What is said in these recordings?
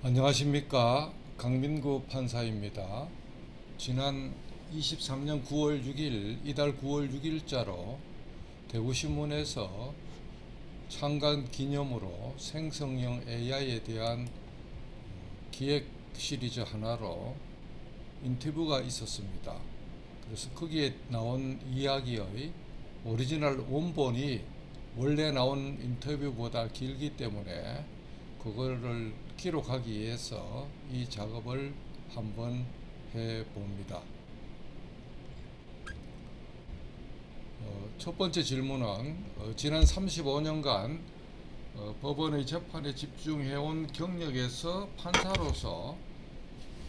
안녕하십니까. 강민구 판사입니다. 지난 23년 9월 6일, 이달 9월 6일자로 대구신문에서 창간 기념으로 생성형 AI에 대한 기획 시리즈 하나로 인터뷰가 있었습니다. 그래서 거기에 나온 이야기의 오리지널 원본이 원래 나온 인터뷰보다 길기 때문에 그거를 기록하기 위해서 이 작업을 한번 해봅니다. 첫 번째 질문은 지난 35년간 법원의 재판에 집중해온 경력에서 판사로서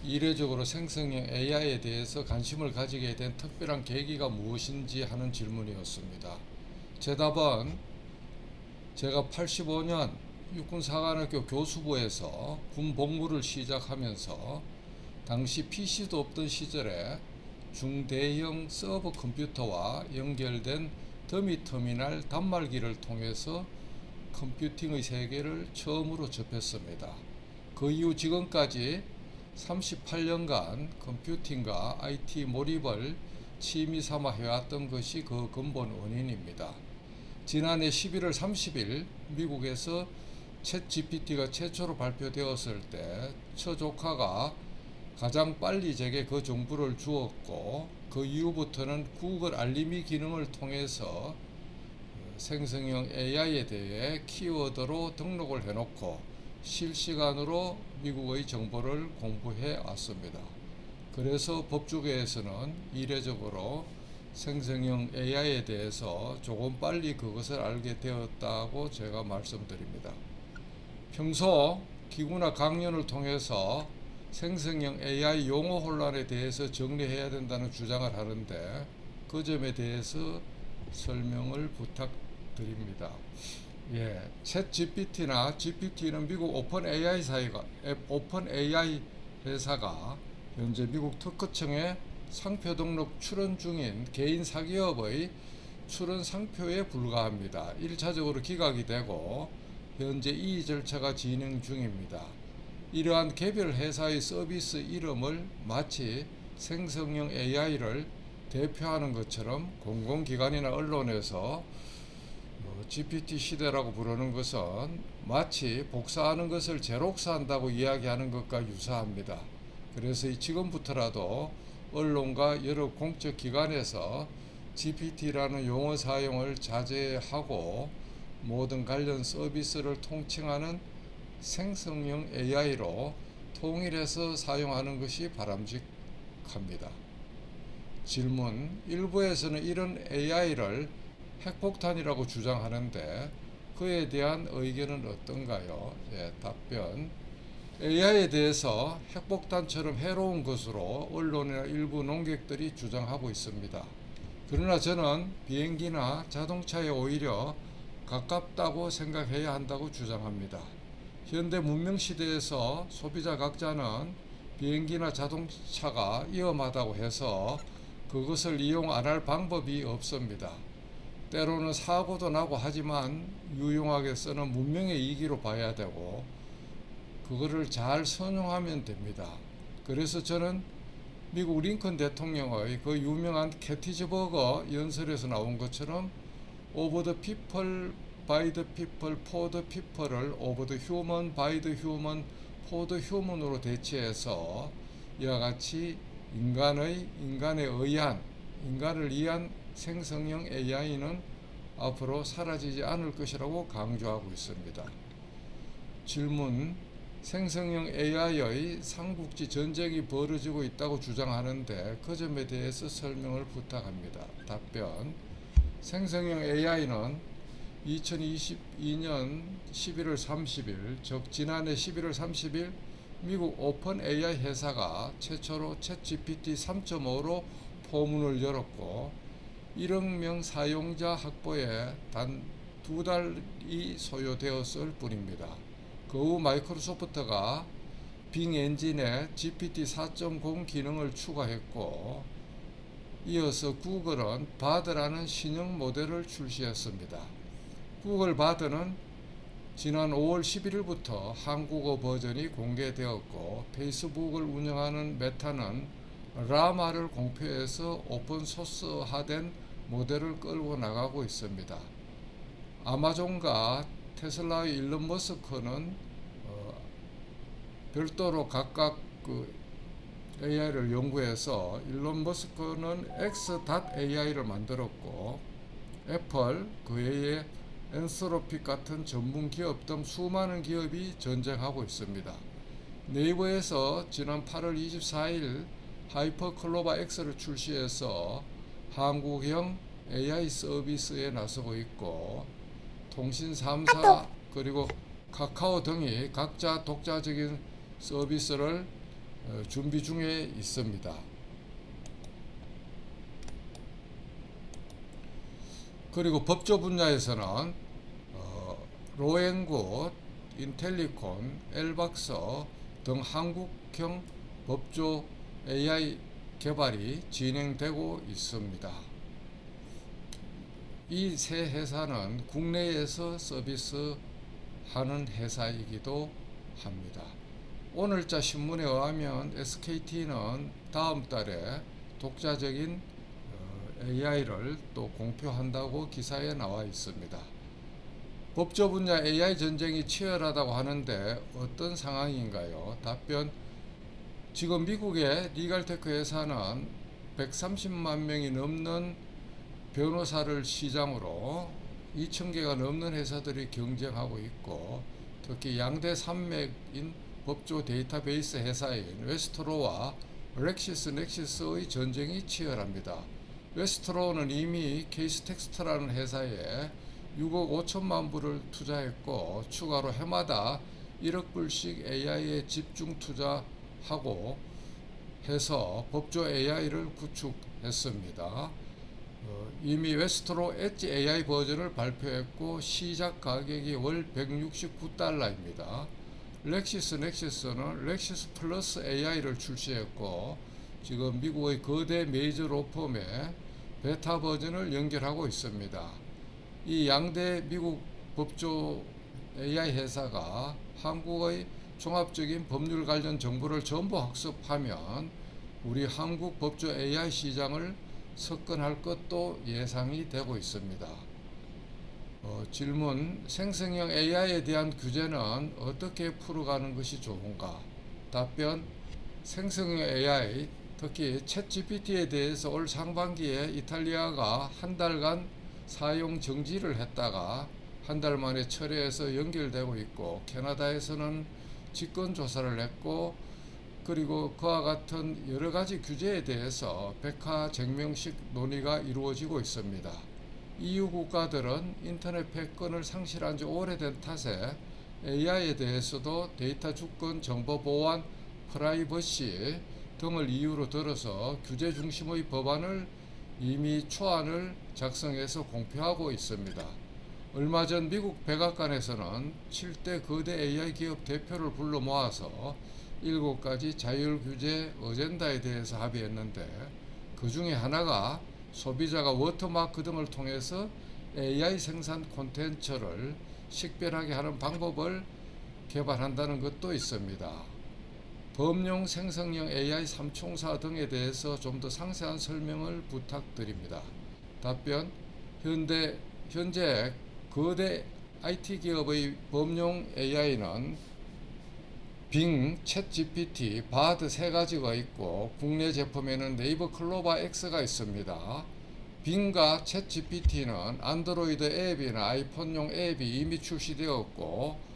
이례적으로 생성형 AI에 대해서 관심을 가지게 된 특별한 계기가 무엇인지 하는 질문이었습니다. 제 답은 제가 85년 육군사관학교 교수부에서 군 복무를 시작하면서 당시 PC도 없던 시절에 중대형 서버 컴퓨터와 연결된 더미 터미널 단말기를 통해서 컴퓨팅의 세계를 처음으로 접했습니다. 그 이후 지금까지 38년간 컴퓨팅과 IT 몰입을 취미 삼아 해왔던 것이 그 근본 원인입니다. 지난해 11월 30일 미국에서 챗 GPT가 최초로 발표되었을 때 처조카가 가장 빨리 제게 그 정보를 주었고, 그 이후부터는 구글 알림이 기능을 통해서 생성형 AI에 대해 키워드로 등록을 해놓고 실시간으로 미국의 정보를 공부해 왔습니다. 그래서 법조계에서는 이례적으로 생성형 AI에 대해서 조금 빨리 그것을 알게 되었다고 제가 말씀드립니다. 평소 기구나 강연을 통해서 생성형 AI 용어 혼란에 대해서 정리해야 된다는 주장을 하는데 그 점에 대해서 설명을 부탁드립니다. 챗 GPT나 GPT는 미국 오픈 AI 회사가 현재 미국 특허청에 상표 등록 출원 중인 개인 사기업의 출원 상표에 불과합니다. 1차적으로 기각이 되고 현재 이의 절차가 진행 중입니다. 이러한 개별 회사의 서비스 이름을 마치 생성형 AI를 대표하는 것처럼 공공기관이나 언론에서 GPT 시대라고 부르는 것은 마치 복사하는 것을 제록스한다고 이야기하는 것과 유사합니다. 그래서 지금부터라도 언론과 여러 공적 기관에서 GPT라는 용어 사용을 자제하고 모든 관련 서비스를 통칭하는 생성형 AI로 통일해서 사용하는 것이 바람직합니다. 질문: 일부에서는 이런 AI를 핵폭탄이라고 주장하는데 그에 대한 의견은 어떤가요? 답변: AI에 대해서 핵폭탄처럼 해로운 것으로 언론이나 일부 논객들이 주장하고 있습니다. 그러나 저는 비행기나 자동차에 오히려 가깝다고 생각해야 한다고 주장합니다. 현대 문명 시대에서 소비자 각자는 비행기나 자동차가 위험하다고 해서 그것을 이용 안 할 방법이 없습니다. 때로는 사고도 나고 하지만 유용하게 쓰는 문명의 이기로 봐야 되고 그거를 잘 선용하면 됩니다. 그래서 저는 미국 링컨 대통령의 그 유명한 게티즈버거 연설에서 나온 것처럼 over the people, by the people, for the people을 over the human, by the human, for the human으로 대체해서 이와 같이 인간에 의한, 인간을 위한 생성형 AI는 앞으로 사라지지 않을 것이라고 강조하고 있습니다. 질문: 생성형 AI의 삼국지 전쟁이 벌어지고 있다고 주장하는데 그 점에 대해서 설명을 부탁합니다. 답변: 생성형 AI는 2022년 11월 30일, 즉 지난해 11월 30일 미국 오픈 AI 회사가 최초로 챗 GPT 3.5로 포문을 열었고 1억 명 사용자 확보에 단 2달이 소요되었을 뿐입니다. 그 후 마이크로소프트가 빙 엔진에 GPT 4.0 기능을 추가했고 이어서 구글은 바드라는 신형 모델을 출시했습니다. 구글 바드는 지난 5월 11일부터 한국어 버전이 공개되었고 페이스북을 운영하는 메타는 라마를 공표해서 오픈소스화된 모델을 끌고 나가고 있습니다. 아마존과 테슬라의 일론 머스크는 별도로 각각 AI를 연구해서 일론 머스크는 X.AI를 만들었고 애플 그 외에 엔스로픽 같은 전문 기업 등 수많은 기업이 전쟁하고 있습니다. 네이버에서 지난 8월 24일 하이퍼클로바 X를 출시해서 한국형 AI 서비스에 나서고 있고 통신 3사 그리고 카카오 등이 각자 독자적인 서비스를 준비 중에 있습니다. 그리고 법조 분야에서는 로엔굿, 인텔리콘, 엘박서 등 한국형 법조 AI 개발이 진행되고 있습니다. 이 세 회사는 국내에서 서비스하는 회사이기도 합니다. 오늘자 신문에 의하면 SKT는 다음 달에 독자적인 AI를 또 공표한다고 기사에 나와 있습니다. 법조 분야 AI 전쟁이 치열하다고 하는데 어떤 상황인가요? 답변: 지금 미국의 리갈테크 회사는 130만 명이 넘는 변호사를 시장으로 2,000개가 넘는 회사들이 경쟁하고 있고 특히 양대 산맥인 법조 데이터베이스 회사인 웨스트로와 렉시스넥시스의 전쟁이 치열합니다. 웨스트로는 이미 케이스텍스트라는 회사에 6억 5천만 불을 투자했고 추가로 해마다 1억 불씩 AI에 집중 투자하고 해서 법조 AI를 구축했습니다. 이미 웨스트로 엣지 AI 버전을 발표했고 시작 가격이 월 169달러입니다. 렉시스넥시스는 렉시스 플러스 AI를 출시했고 지금 미국의 거대 메이저 로펌의 베타 버전을 연결하고 있습니다. 이 양대 미국 법조 AI 회사가 한국의 종합적인 법률 관련 정보를 전부 학습하면 우리 한국 법조 AI 시장을 석권할 것도 예상이 되고 있습니다. 질문: 생성형 AI에 대한 규제는 어떻게 풀어가는 것이 좋은가? 답변: 생성형 AI, 특히 챗GPT에 대해서 올 상반기에 이탈리아가 한 달간 사용 정지를 했다가 한 달 만에 철회해서 연결되고 있고 캐나다에서는 직권 조사를 했고 그리고 그와 같은 여러 가지 규제에 대해서 백하쟁명식 논의가 이루어지고 있습니다. EU 국가들은 인터넷 패권을 상실한 지 오래된 탓에 AI에 대해서도 데이터 주권, 정보 보안, 프라이버시 등을 이유로 들어서 규제 중심의 법안을 이미 초안을 작성해서 공표하고 있습니다. 얼마 전 미국 백악관에서는 7대 거대 AI 기업 대표를 불러 모아서 7가지 자율 규제 어젠다에 대해서 합의했는데 그 중에 하나가 소비자가 워터마크 등을 통해서 AI 생산 콘텐츠를 식별하게 하는 방법을 개발한다는 것도 있습니다. 범용 생성형 AI 삼총사 등에 대해서 좀 더 상세한 설명을 부탁드립니다. 답변: 현재 거대 IT 기업의 범용 AI는 빙, 챗GPT, 바드 세 가지가 있고 국내 제품에는 네이버 클로바 X가 있습니다. 빙과 챗GPT는 안드로이드 앱이나 아이폰용 앱이 이미 출시되었고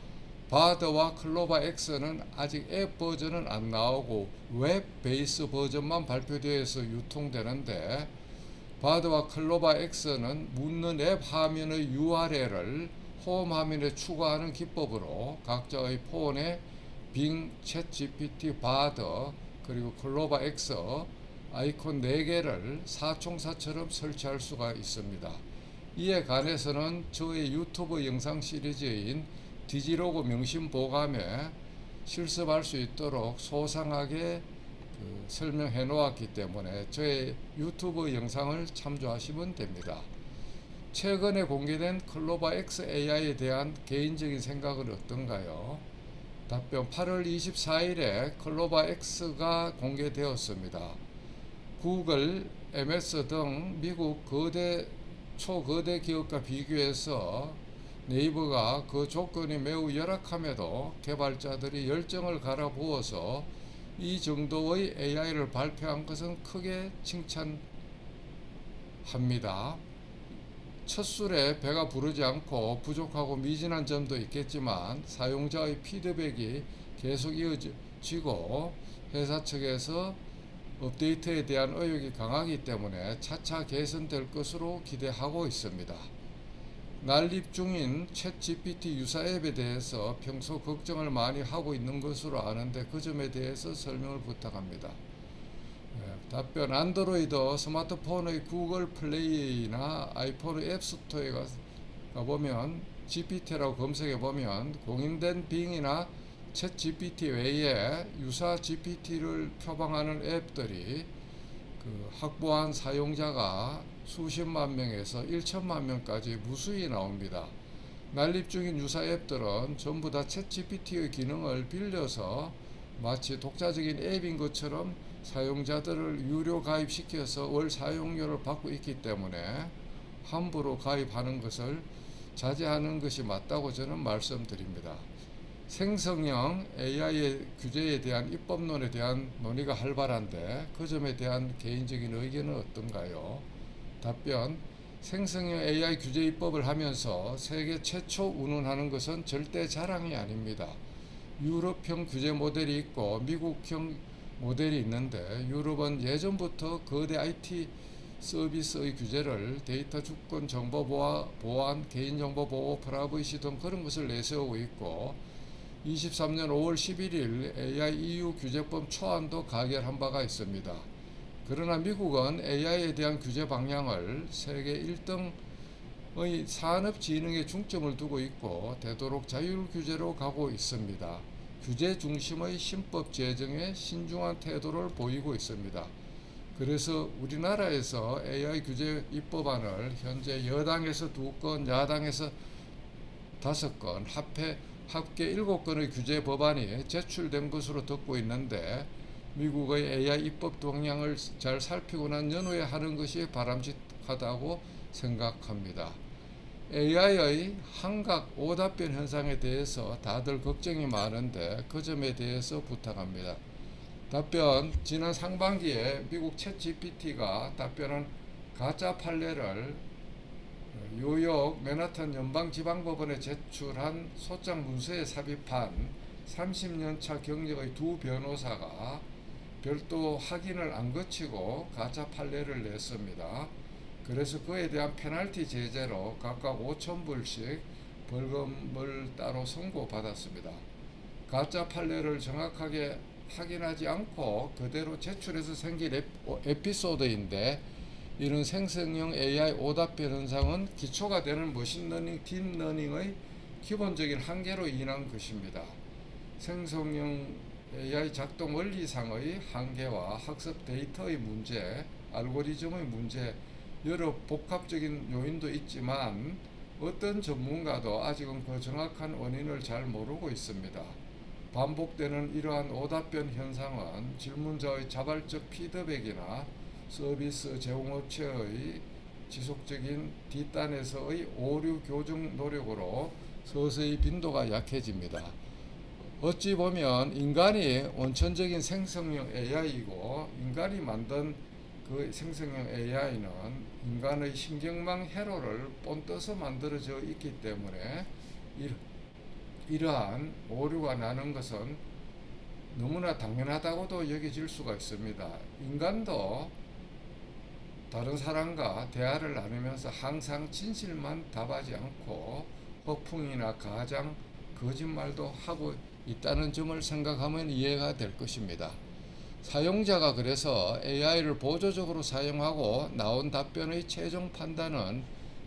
바드와 클로바 X는 아직 앱 버전은 안 나오고 웹 베이스 버전만 발표되어서 유통되는데 바드와 클로바 X는 묻는 앱 화면의 URL을 홈 화면에 추가하는 기법으로 각자의 폰에 빙, 챗GPT, 바드 그리고 클로바 X 아이콘 4개를 사총사처럼 설치할 수가 있습니다. 이에 관해서는 저의 유튜브 영상 시리즈인 디지로그 명심보감에 실습할 수 있도록 소상하게 설명해 놓았기 때문에 저의 유튜브 영상을 참조하시면 됩니다. 최근에 공개된 클로바 X AI에 대한 개인적인 생각은 어떤가요? 답변 8월 24일에 클로바 X가 공개되었습니다. 구글, MS 등 미국 초거대 기업과 비교해서 네이버가 그 조건이 매우 열악함에도 개발자들이 열정을 갈아부어서 이 정도의 AI를 발표한 것은 크게 칭찬합니다. 첫 술에 배가 부르지 않고 부족하고 미진한 점도 있겠지만 사용자의 피드백이 계속 이어지고 회사 측에서 업데이트에 대한 의욕이 강하기 때문에 차차 개선될 것으로 기대하고 있습니다. 난립 중인 챗GPT 유사 앱에 대해서 평소 걱정을 많이 하고 있는 것으로 아는데 그 점에 대해서 설명을 부탁합니다. 답변 안드로이드 스마트폰의 구글 플레이나 아이폰 앱스토어에 가보면 GPT라고 검색해 보면 공인된 빙이나 챗 GPT 외에 유사 GPT를 표방하는 앱들이 확보한 사용자가 수십만 명에서 1천만 명까지 무수히 나옵니다. 난립 중인 유사 앱들은 전부 다 챗 GPT의 기능을 빌려서 마치 독자적인 앱인 것처럼 사용자들을 유료 가입시켜서 월 사용료를 받고 있기 때문에 함부로 가입하는 것을 자제하는 것이 맞다고 저는 말씀드립니다. 생성형 AI의 규제에 대한 입법론에 대한 논의가 활발한데 그 점에 대한 개인적인 의견은 어떤가요? 답변 생성형 AI 규제 입법을 하면서 세계 최초 운운하는 것은 절대 자랑이 아닙니다. 유럽형 규제 모델이 있고 미국형 모델이 있는데 유럽은 예전부터 거대 IT 서비스의 규제를 데이터 주권 정보 보안 개인정보 보호 프라이버시 등 그런 것을 내세우고 있고 23년 5월 11일 AI EU 규제법 초안도 가결한 바가 있습니다. 그러나 미국은 AI에 대한 규제 방향을 세계 1등의 산업진흥에 중점을 두고 있고 되도록 자율 규제로 가고 있습니다. 규제 중심의 신법 제정에 신중한 태도를 보이고 있습니다. 그래서 우리나라에서 AI 규제 입법안을 현재 여당에서 2건, 야당에서 5건, 합계 7건의 규제 법안이 제출된 것으로 듣고 있는데 미국의 AI 입법 동향을 잘 살피고 난 연후에 하는 것이 바람직하다고 생각합니다. AI의 한각 오답변 현상에 대해서 다들 걱정이 많은데 그 점에 대해서 부탁합니다. 답변 지난 상반기에 미국 챗GPT가 답변한 가짜 판례를 뉴욕 맨하탄 연방지방법원에 제출한 소장 문서에 삽입한 30년차 경력의 두 변호사가 별도 확인을 안 거치고 가짜 판례를 냈습니다. 그래서 그에 대한 페널티 제재로 각각 5,000불씩 벌금을 따로 선고받았습니다. 가짜 판례를 정확하게 확인하지 않고 그대로 제출해서 생긴 에피소드인데 이런 생성형 AI 오답변 현상은 기초가 되는 머신러닝, 딥러닝의 기본적인 한계로 인한 것입니다. 생성형 AI 작동 원리상의 한계와 학습 데이터의 문제, 알고리즘의 문제, 여러 복합적인 요인도 있지만 어떤 전문가도 아직은 그 정확한 원인을 잘 모르고 있습니다. 반복되는 이러한 오답변 현상은 질문자의 자발적 피드백이나 서비스 제공업체의 지속적인 뒷단에서의 오류 교정 노력으로 서서히 빈도가 약해집니다. 어찌 보면 인간이 원천적인 생성형 AI이고 인간이 만든 그 생성형 AI는 인간의 신경망 회로를 본떠서 만들어져 있기 때문에 이러한 오류가 나는 것은 너무나 당연하다고도 여겨질 수가 있습니다. 인간도 다른 사람과 대화를 나누면서 항상 진실만 답하지 않고 허풍이나 가장, 거짓말도 하고 있다는 점을 생각하면 이해가 될 것입니다. 사용자가 그래서 AI를 보조적으로 사용하고 나온 답변의 최종 판단은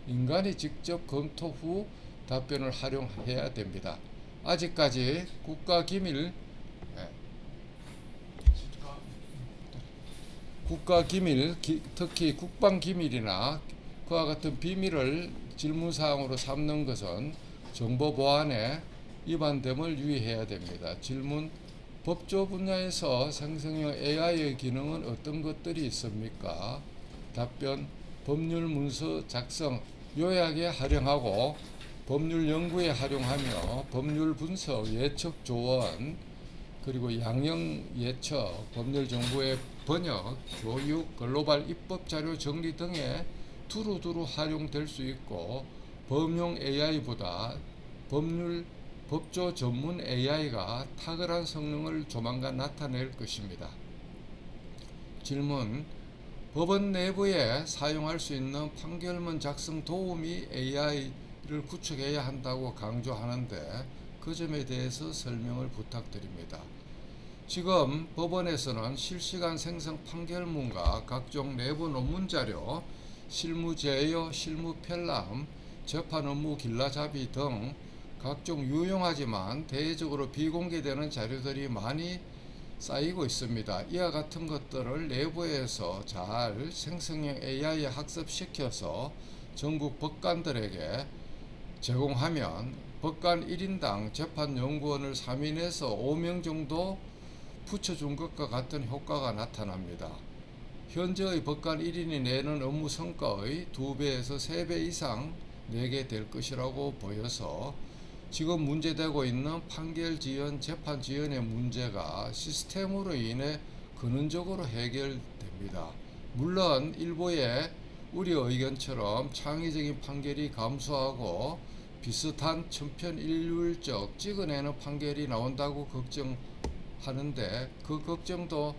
인간이 직접 검토 후 답변을 활용해야 됩니다. 아직까지 국가기밀, 특히 국방기밀이나 그와 같은 비밀을 질문사항으로 삼는 것은 정보보안에 위반됨을 유의해야 됩니다. 질문: 법조 분야에서 생성형 AI의 기능은 어떤 것들이 있습니까? 답변: 법률 문서 작성, 요약에 활용하고 법률 연구에 활용하며 법률 분석, 예측 조언, 그리고 양형 예측, 법률 정보의 번역, 교육, 글로벌 입법 자료 정리 등에 두루두루 활용될 수 있고, 범용 AI보다 법조 전문 AI가 탁월한 성능을 조만간 나타낼 것입니다. 질문: 법원 내부에 사용할 수 있는 판결문 작성 도우미 AI를 구축해야 한다고 강조하는데 그 점에 대해서 설명을 부탁드립니다. 지금 법원에서는 실시간 생성 판결문과 각종 내부 논문 자료, 실무 제요, 실무 편람, 재판 업무 길라잡이 등 각종 유용하지만 대외적으로 비공개되는 자료들이 많이 쌓이고 있습니다. 이와 같은 것들을 내부에서 잘 생성형 AI에 학습시켜서 전국 법관들에게 제공하면 법관 1인당 재판연구원을 3인에서 5명 정도 붙여준 것과 같은 효과가 나타납니다. 현재의 법관 1인이 내는 업무 성과의 2배에서 3배 이상 내게 될 것이라고 보여서 지금 문제되고 있는 판결 지연, 재판 지연의 문제가 시스템으로 인해 근원적으로 해결됩니다. 물론 일부의 우려 의견처럼 창의적인 판결이 감소하고 비슷한 천편일률적 찍어내는 판결이 나온다고 걱정하는데 그 걱정도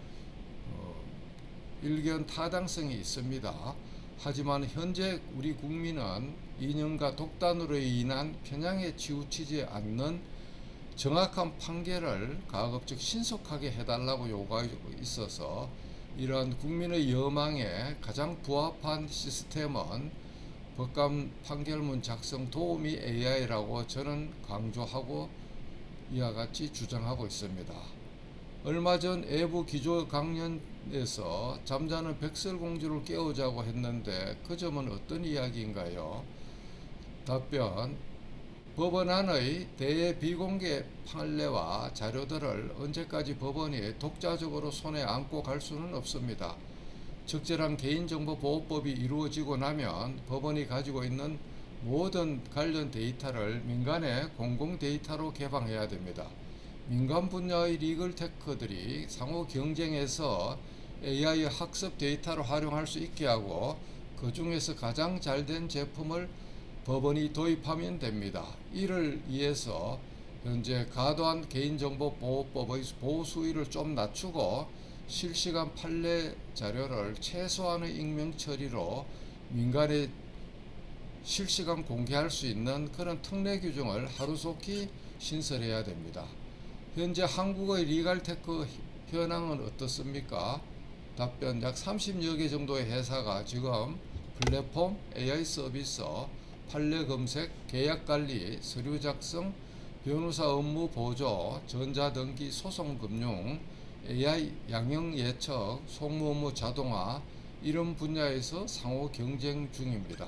일견 타당성이 있습니다. 하지만 현재 우리 국민은 이념과 독단으로 인한 편향에 치우치지 않는 정확한 판결을 가급적 신속하게 해달라고 요구하고 있어서 이러한 국민의 여망에 가장 부합한 시스템은 법관 판결문 작성 도우미 AI라고 저는 강조하고 이와 같이 주장하고 있습니다. 얼마 전 애부 기조 강연에서 잠자는 백설공주를 깨우자고 했는데 그 점은 어떤 이야기인가요? 답변: 법원 안의 대외 비공개 판례와 자료들을 언제까지 법원이 독자적으로 손에 안고 갈 수는 없습니다. 적절한 개인정보보호법이 이루어지고 나면 법원이 가지고 있는 모든 관련 데이터를 민간의 공공 데이터로 개방해야 됩니다. 민간 분야의 리걸 테크들이 상호 경쟁에서 AI 학습 데이터를 활용할 수 있게 하고 그 중에서 가장 잘된 제품을 법원이 도입하면 됩니다. 이를 위해서 현재 과도한 개인정보보호법의 보호 수위를 좀 낮추고 실시간 판례 자료를 최소한의 익명 처리로 민간에 실시간 공개할 수 있는 그런 특례 규정을 하루속히 신설해야 됩니다. 현재 한국의 리갈테크 현황은 어떻습니까? 답변: 약 30여 개 정도의 회사가 지금 플랫폼, AI 서비스, 판례 검색, 계약 관리, 서류 작성, 변호사 업무 보조, 전자등기, 소송금융, AI 양형 예측, 송무 업무 자동화 이런 분야에서 상호 경쟁 중입니다.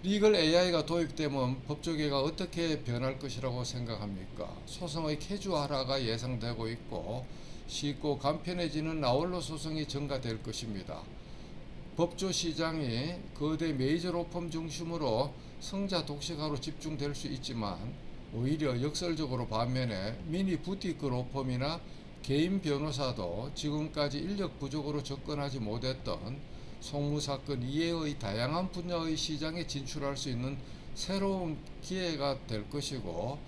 리걸 AI가 도입되면 법조계가 어떻게 변할 것이라고 생각합니까? 소송의 캐주얼화가 예상되고 있고 쉽고 간편해지는 나홀로 소송이 증가될 것입니다. 법조 시장이 거대 메이저 로펌 중심으로 성자 독식화로 집중될 수 있지만 오히려 역설적으로 반면에 미니 부티크 로펌이나 개인 변호사도 지금까지 인력 부족으로 접근하지 못했던 송무사건 이외의 다양한 분야의 시장에 진출할 수 있는 새로운 기회가 될 것이고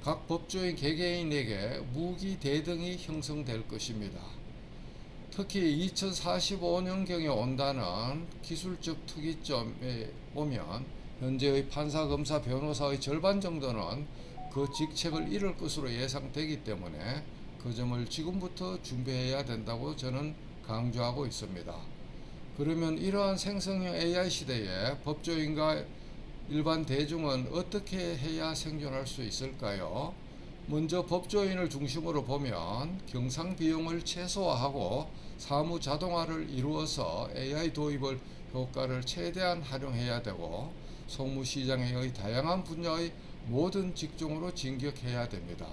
각 법조인 개개인에게 무기 대등이 형성될 것입니다. 특히 2045년경에 온다는 기술적 특이점에 오면 현재의 판사, 검사, 변호사의 절반 정도는 그 직책을 잃을 것으로 예상되기 때문에 그 점을 지금부터 준비해야 된다고 저는 강조하고 있습니다. 그러면 이러한 생성형 AI 시대에 법조인과 일반 대중은 어떻게 해야 생존할 수 있을까요? 먼저 법조인을 중심으로 보면 경상 비용을 최소화하고 사무 자동화를 이루어서 AI 도입을 효과를 최대한 활용해야 되고 속무시장의 다양한 분야의 모든 직종으로 진격해야 됩니다.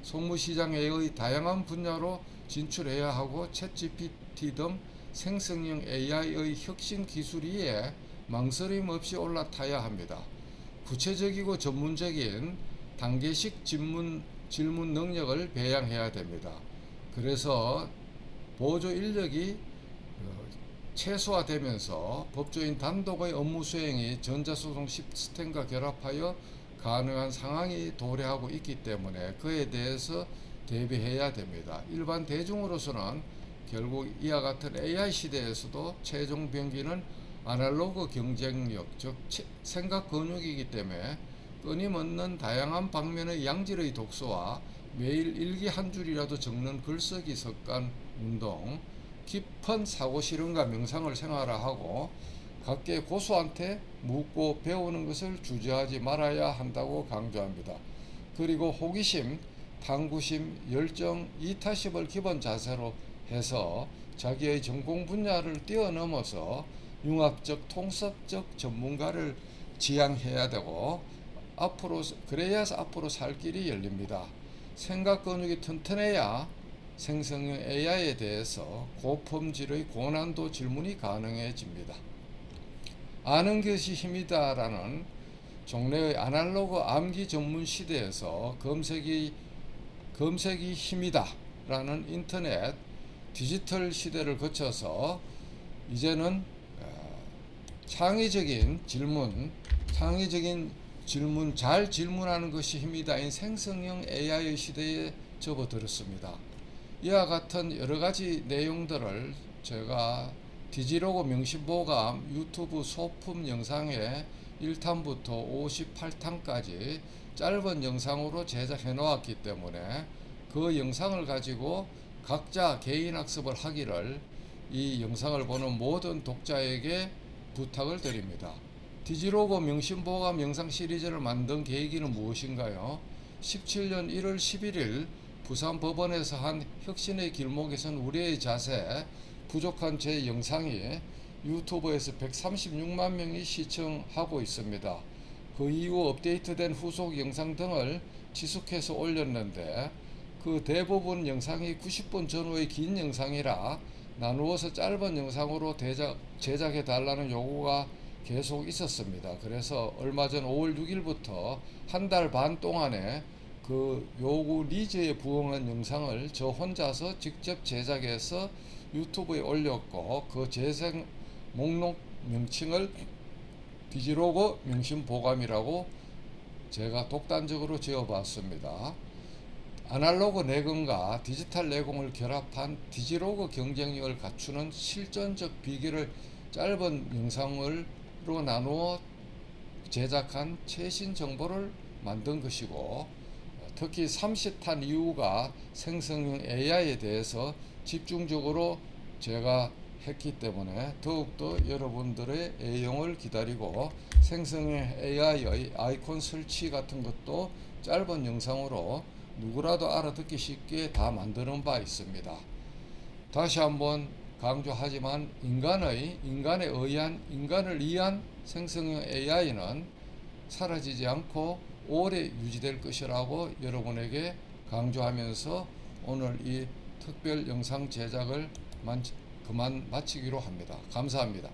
속무시장의 다양한 분야로 진출해야 하고 챗GPT 등 생성형 AI의 혁신 기술 위에 망설임 없이 올라타야 합니다. 구체적이고 전문적인 단계식 질문 능력을 배양해야 됩니다. 그래서 보조 인력이 최소화되면서 법조인 단독의 업무 수행이 전자소송 시스템과 결합하여 가능한 상황이 도래하고 있기 때문에 그에 대해서 대비해야 됩니다. 일반 대중으로서는 결국 이와 같은 AI 시대에서도 최종 병기는 아날로그 경쟁력, 즉 생각 근육이기 때문에 끊임없는 다양한 방면의 양질의 독서와 매일 일기 한 줄이라도 적는 글쓰기 습관 운동, 깊은 사고 실험과 명상을 생활화하고 각계 고수한테 묻고 배우는 것을 주저하지 말아야 한다고 강조합니다. 그리고 호기심, 탐구심, 열정, 이타심을 기본 자세로 해서 자기의 전공 분야를 뛰어넘어서 융합적, 통섭적 전문가를 지향해야 되고 그래야 앞으로 살 길이 열립니다. 생각 근육이 튼튼해야 생성형 AI에 대해서 고품질의 고난도 질문이 가능해집니다. 아는 것이 힘이다라는 종래의 아날로그 암기 전문 시대에서 검색이 힘이다라는 인터넷 디지털 시대를 거쳐서 이제는 창의적인 질문 잘 질문하는 것이 힘이다인 생성형 AI의 시대에 접어들었습니다. 이와 같은 여러 가지 내용들을 제가 디지로그 명심보감 유튜브 소품 영상의 1탄부터 58탄까지 짧은 영상으로 제작해 놓았기 때문에 그 영상을 가지고 각자 개인 학습을 하기를 이 영상을 보는 모든 독자에게 부탁을 드립니다. 디지로그 명심보감 영상 시리즈를 만든 계기는 무엇인가요? 17년 1월 11일 부산 법원에서 한 혁신의 길목에선 우리의 자세 부족한 제 영상이 유튜브에서 136만 명이 시청하고 있습니다. 그 이후 업데이트된 후속 영상 등을 지속해서 올렸는데 그 대부분 영상이 90분 전후의 긴 영상이라 나누어서 짧은 영상으로 제작해 달라는 요구가 계속 있었습니다. 그래서 얼마 전 5월 6일부터 한 달 반 동안에 그 요구 니즈에 부응한 영상을 저 혼자서 직접 제작해서 유튜브에 올렸고 그 재생 목록 명칭을 디지로그 명심보감이라고 제가 독단적으로 지어봤습니다. 아날로그 내공과 디지털 내공을 결합한 디지로그 경쟁력을 갖추는 실전적 비결을 짧은 영상으로 나누어 제작한 최신 정보를 만든 것이고 특히 30탄 이후가 생성형 AI에 대해서 집중적으로 제가 했기 때문에 더욱더 여러분들의 애용을 기다리고 생성형 AI의 아이콘 설치 같은 것도 짧은 영상으로 누구라도 알아듣기 쉽게 다 만드는 바 있습니다. 다시 한번 강조하지만 인간을 위한 생성형 AI는 사라지지 않고 오래 유지될 것이라고 여러분에게 강조하면서 오늘 이 특별 영상 제작을 그만 마치기로 합니다. 감사합니다.